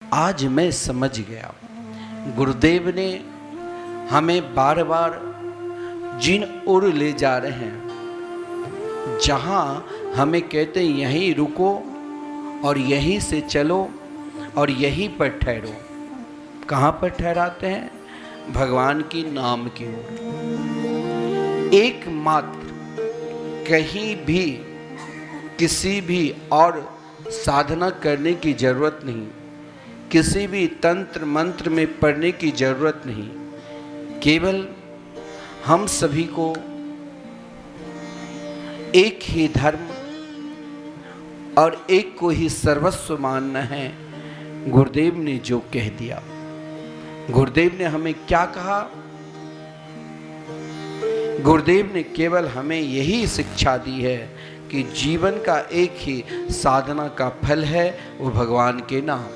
आज मैं समझ गया, गुरुदेव ने हमें बार बार जिन ओर ले जा रहे हैं, जहाँ हमें कहते हैं यहीं रुको और यहीं से चलो और यहीं पर ठहरो। कहाँ पर ठहराते हैं? भगवान की नाम की ओर। एकमात्र कहीं भी किसी भी और साधना करने की जरूरत नहीं, किसी भी तंत्र मंत्र में पढ़ने की जरूरत नहीं। केवल हम सभी को एक ही धर्म और एक को ही सर्वस्व मानना है। गुरुदेव ने जो कह दिया, गुरुदेव ने हमें क्या कहा? गुरुदेव ने केवल हमें यही शिक्षा दी है कि जीवन का एक ही साधना का फल है, वो भगवान के नाम।